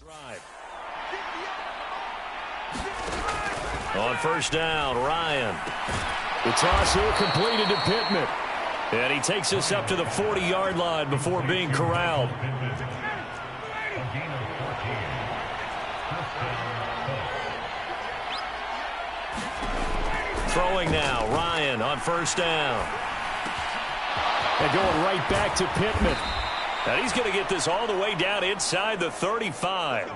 Drive. On first down, Ryan. The toss here completed to Pittman. And he takes us up to the 40-yard line before being corralled. Throwing now, Ryan on first down. And going right back to Pittman. And he's going to get this all the way down inside the 35.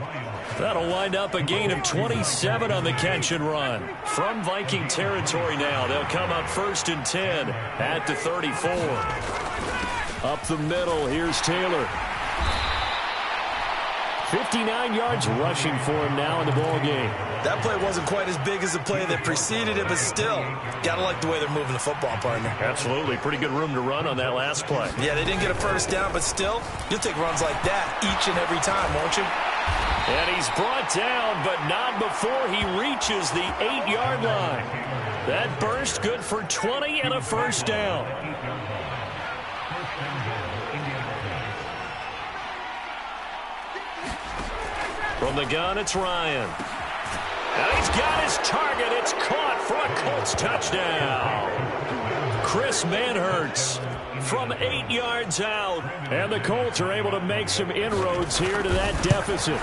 That'll wind up a gain of 27 on the catch and run. From Viking territory now, they'll come up 1st and 10 at the 34. Up the middle, here's Taylor. 59 yards rushing for him now in the ball game. That play wasn't quite as big as the play that preceded it, but still, gotta like the way they're moving the football, partner. Absolutely. Pretty good room to run on that last play. Yeah, they didn't get a first down, but still, you'll take runs like that each and every time, won't you? And he's brought down, but not before he reaches the 8-yard line. That burst good for 20 and a first down. From the gun, it's Ryan. And he's got his target. It's caught for a Colts touchdown. Chris Manhertz from 8 yards out. And the Colts are able to make some inroads here to that deficit.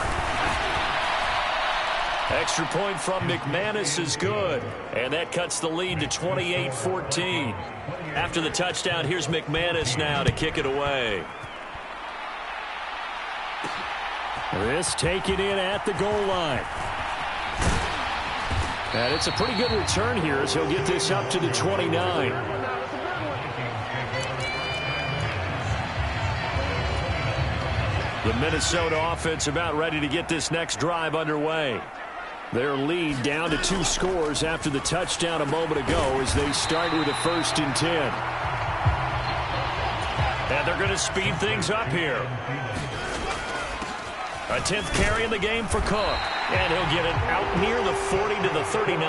Extra point from McManus is good. And that cuts the lead to 28-14. After the touchdown, here's McManus now to kick it away. This taken in at the goal line. And it's a pretty good return here as he'll get this up to the 29. The Minnesota offense about ready to get this next drive underway. Their lead down to 2 scores after the touchdown a moment ago as they start with a 1st and 10. And they're going to speed things up here. A 10th carry in the game for Cook. And he'll get it out near the 40 to the 39.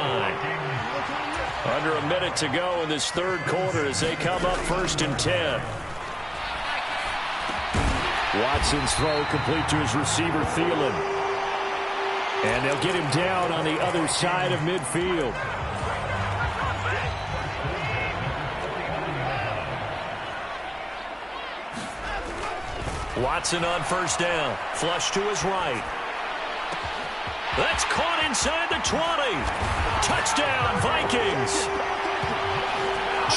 Under a minute to go in this third quarter as they come up 1st and 10. Watson's throw complete to his receiver, Thielen. And they'll get him down on the other side of midfield. Watson on first down. Flush to his right. That's caught inside the 20. Touchdown, Vikings.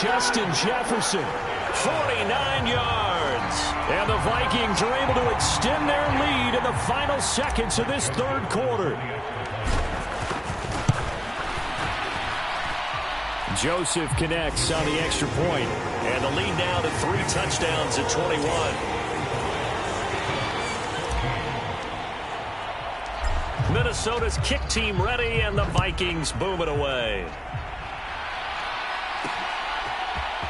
Justin Jefferson, 49 yards. And the Vikings are able to extend their lead in the final seconds of this third quarter. Joseph connects on the extra point. And the lead now to 3 touchdowns at 21. Minnesota's kick team ready, and the Vikings boom it away.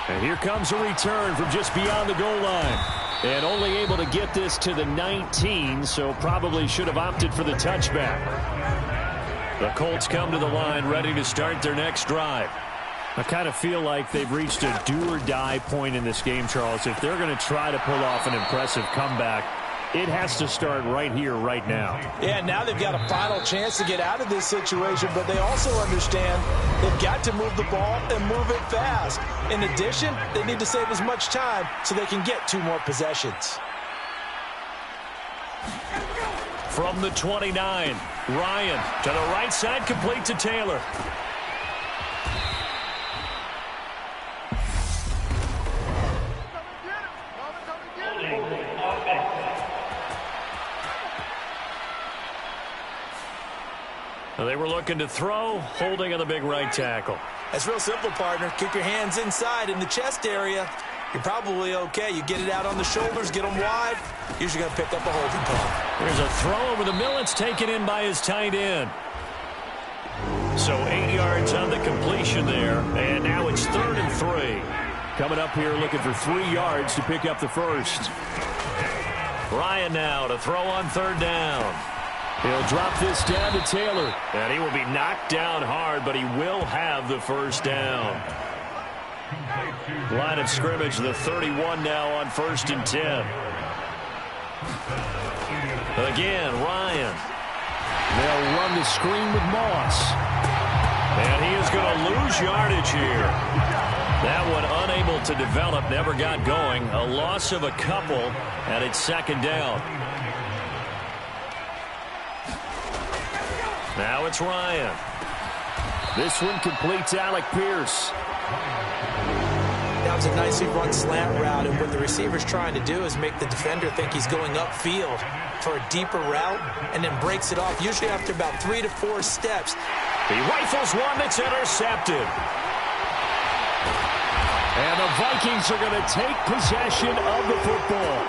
And here comes a return from just beyond the goal line. And only able to get this to the 19, so probably should have opted for the touchback. The Colts come to the line ready to start their next drive. I kind of feel like they've reached a do-or-die point in this game, Charles. If they're going to try to pull off an impressive comeback, it has to start right here, right now. Yeah, now they've got a final chance to get out of this situation, but they also understand they've got to move the ball and move it fast. In addition, they need to save as much time so they can get 2 more possessions. From the 29, Ryan to the right side, complete to Taylor. They were looking to throw, holding on the big right tackle. That's real simple, partner. Keep your hands inside in the chest area. You're probably okay. You get it out on the shoulders, get them wide. Usually going to pick up a holding call. There's a throw over the middle. It's taken in by his tight end. So 8 yards on the completion there. And now it's 3rd and 3. Coming up here looking for 3 yards to pick up the first. Ryan now to throw on 3rd down. He'll drop this down to Taylor. And he will be knocked down hard, but he will have the first down. Line of scrimmage, the 31 now on 1st and 10. Again, Ryan. They'll run the screen with Moss. And he is going to lose yardage here. That one unable to develop, never got going. A loss of a couple, and it's second down. Now it's Ryan. This one completes Alec Pierce. That was a nicely run slant route, and what the receiver's trying to do is make the defender think he's going upfield for a deeper route and then breaks it off, usually after about 3 to 4 steps. He rifles one that's intercepted. And the Vikings are going to take possession of the football.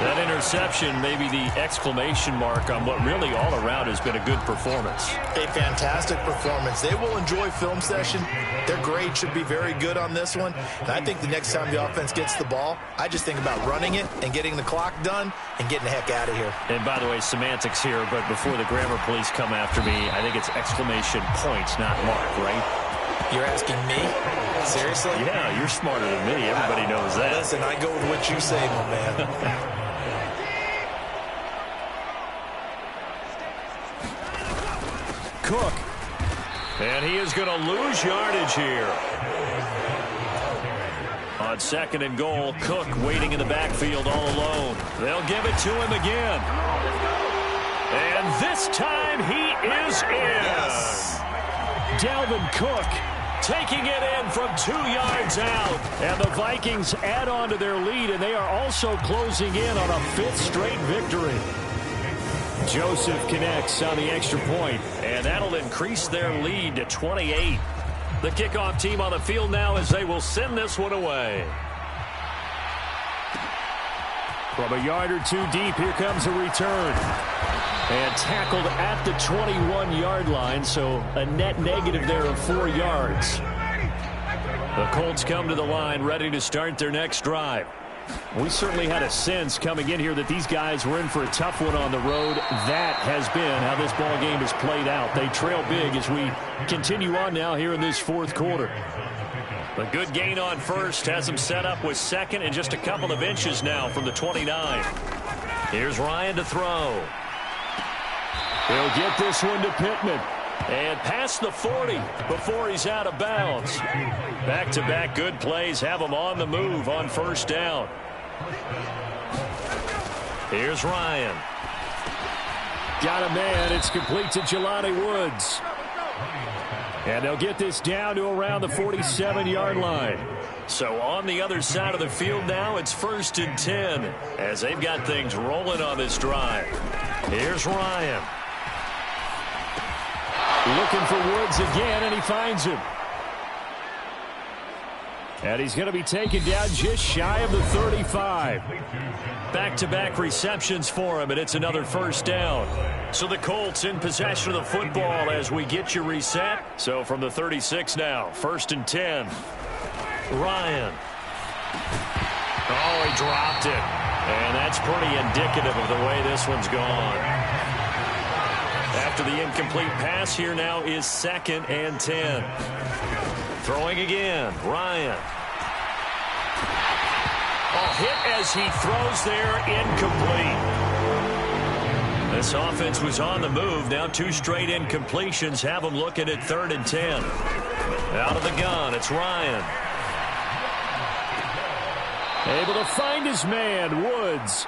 That interception may be the exclamation mark on what really all around has been a good performance. A fantastic performance. They will enjoy film session. Their grade should be very good on this one. And I think the next time the offense gets the ball, I just think about running it and getting the clock done and getting the heck out of here. And by the way, semantics here, but before the grammar police come after me, I think it's exclamation points, not mark, right? You're asking me? Seriously? Yeah, you're smarter than me. Everybody knows that. Listen, I go with what you say, my man. Cook. And he is going to lose yardage here. On second and goal, Cook waiting in the backfield all alone. They'll give it to him again. And this time he is in. Yes. Dalvin Cook taking it in from 2 yards out. And the Vikings add on to their lead, and they are also closing in on a 5th straight victory. Joseph connects on the extra point, and that'll increase their lead to 28. The kickoff team on the field now as they will send this one away. From a yard or 2 deep, here comes a return. And tackled at the 21-yard line, so a net negative there of 4 yards. The Colts come to the line ready to start their next drive. We certainly had a sense coming in here that these guys were in for a tough one on the road. That has been how this ball game has played out. They trail big as we continue on now here in this 4th quarter. A good gain on first has them set up with second and just a couple of inches now from the 29. Here's Ryan to throw. He'll get this one to Pittman. And past the 40 before he's out of bounds. Back-to-back good plays have him on the move on first down. Here's Ryan. Got a man. It's complete to Jelani Woods. And they'll get this down to around the 47-yard line. So on the other side of the field now, it's 1st and 10 as they've got things rolling on this drive. Here's Ryan. Looking for Woods again, and he finds him. And he's going to be taken down just shy of the 35. Back-to-back receptions for him, and it's another first down. So the Colts in possession of the football as we get you reset. So from the 36 now, 1st and 10. Ryan. Oh, he dropped it. And that's pretty indicative of the way this one's gone. After the incomplete pass, here now is 2nd and 10. Throwing again, Ryan. Oh, hit as he throws there, incomplete. This offense was on the move. Now 2 straight incompletions have them looking at 3rd and 10. Out of the gun, it's Ryan. Able to find his man, Woods.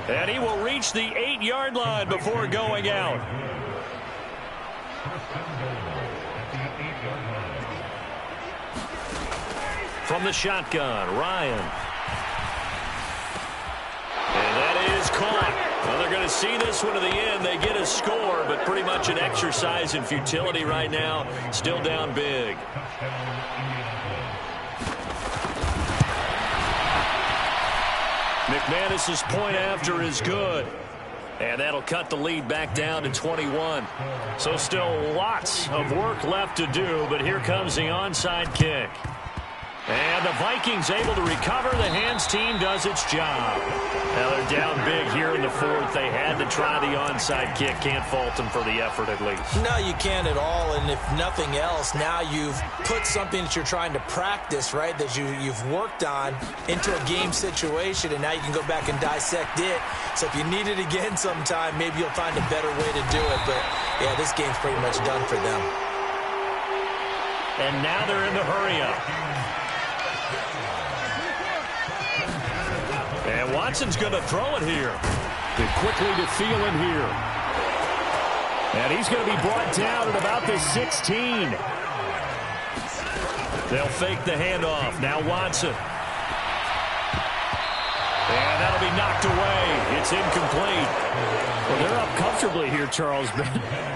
And he will reach the 8-yard line before going out. From the shotgun, Ryan. And that is caught. Well, they're going to see this one to the end. They get a score, but pretty much an exercise in futility right now. Still down big. McManus's point after is good. And that'll cut the lead back down to 21. So still lots of work left to do, but here comes the onside kick. And the Vikings able to recover. The hands team does its job. Now they're down big here in the fourth. They had to try the onside kick. Can't fault them for the effort at least. No, you can't at all. And if nothing else, now you've put something that you're trying to practice, right, that you've worked on into a game situation, and now you can go back and dissect it. So if you need it again sometime, maybe you'll find a better way to do it. But, yeah, this game's pretty much done for them. And now they're in the hurry-up. And Watson's going to throw it here. They're quickly to Thielen here. And he's going to be brought down at about the 16. They'll fake the handoff. Now Watson. And that'll be knocked away. It's incomplete. Well, they're up comfortably here, Charles, but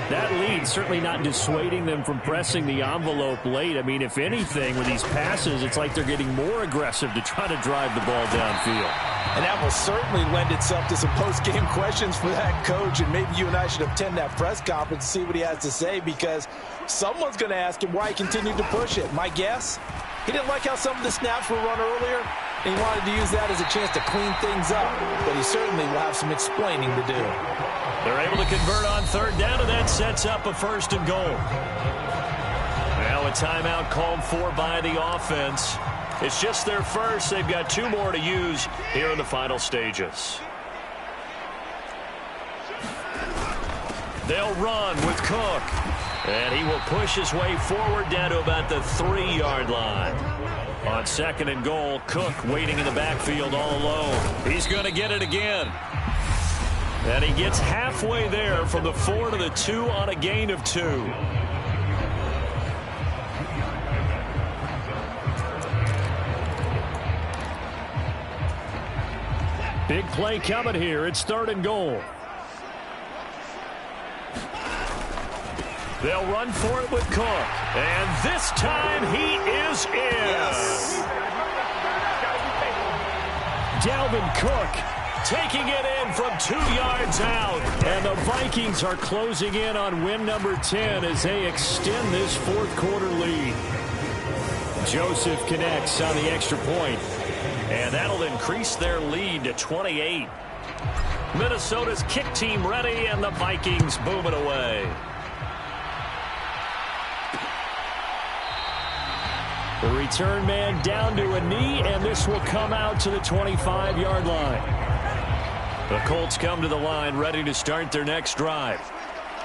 that lead certainly not dissuading them from pressing the envelope late. I mean, if anything, with these passes, it's like they're getting more aggressive to try to drive the ball downfield. And that will certainly lend itself to some post-game questions for that coach, and maybe you and I should attend that press conference and see what he has to say, because someone's going to ask him why he continued to push it. My guess, he didn't like how some of the snaps were run earlier, and he wanted to use that as a chance to clean things up, but he certainly will have some explaining to do. They're able to convert on third down, and that sets up a 1st and goal. Now a timeout called for by the offense. It's just their first. They've got 2 more to use here in the final stages. They'll run with Cook. And he will push his way forward down to about the 3-yard line. On 2nd and goal, Cook waiting in the backfield all alone. He's going to get it again. And he gets halfway there from the 4 to the 2 on a gain of 2. Big play coming here. It's 3rd and goal. They'll run for it with Cook. And this time he is in. Yes. Dalvin Cook taking it in from 2 yards out. And the Vikings are closing in on win number 10 as they extend this 4th quarter lead. Joseph connects on the extra point. And that'll increase their lead to 28. Minnesota's kick team ready, and the Vikings boom it away. The return man down to a knee, and this will come out to the 25-yard line. The Colts come to the line ready to start their next drive.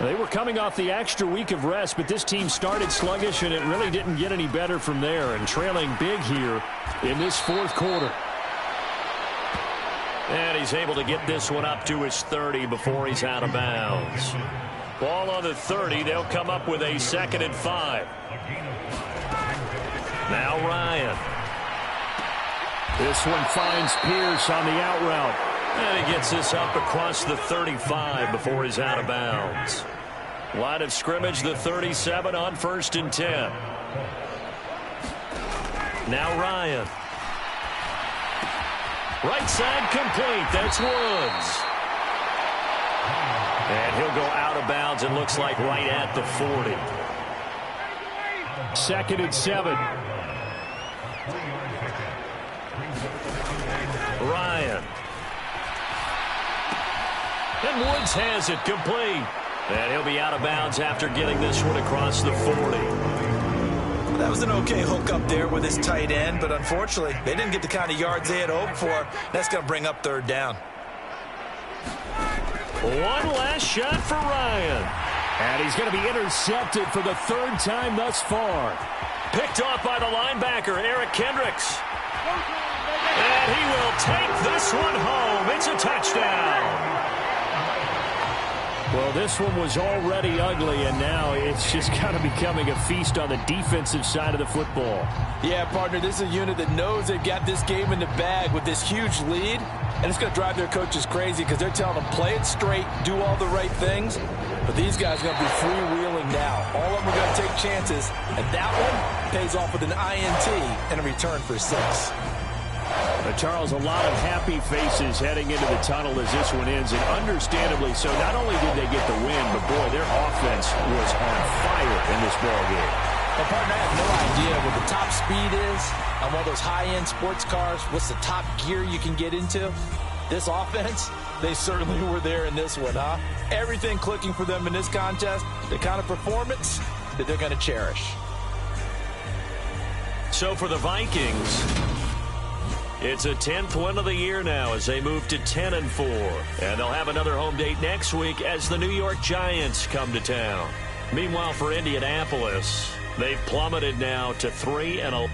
They were coming off the extra week of rest, but this team started sluggish, and it really didn't get any better from there, and trailing big here in this 4th quarter. And he's able to get this one up to his 30 before he's out of bounds. Ball on the 30. They'll come up with a 2nd and 5. Now Ryan. This one finds Pierce on the out route. And he gets this up across the 35 before he's out of bounds. Line of scrimmage, the 37 on 1st and 10. Now Ryan. Right side complete. That's Woods. And he'll go out of bounds, it looks like right at the 40. 2nd and 7. Ryan. And Woods has it complete. And he'll be out of bounds after getting this one across the 40. That was an okay hook up there with his tight end, but unfortunately, they didn't get the kind of yards they had hoped for. That's going to bring up 3rd down. One last shot for Ryan. And he's going to be intercepted for the 3rd time thus far. Picked off by the linebacker, Eric Kendricks. And he will take this one home. It's a touchdown. Well, this one was already ugly, and now it's just kind of becoming a feast on the defensive side of the football. Yeah, partner, this is a unit that knows they've got this game in the bag with this huge lead, and it's going to drive their coaches crazy because they're telling them play it straight, do all the right things, but these guys are going to be freewheeling now. All of them are going to take chances, and that one pays off with an INT and a return for 6. Charles, a lot of happy faces heading into the tunnel as this one ends, and understandably so. Not only did they get the win, but boy, their offense was on fire in this ballgame. Well, partner, I have no idea what the top speed is on one of those high-end sports cars. What's the top gear you can get into? This offense, they certainly were there in this one, huh? Everything clicking for them in this contest, the kind of performance that they're going to cherish. So for the Vikings, it's a 10th win of the year now as they move to 10-4. And they'll have another home date next week as the New York Giants come to town. Meanwhile, for Indianapolis, they've plummeted now to 3-11.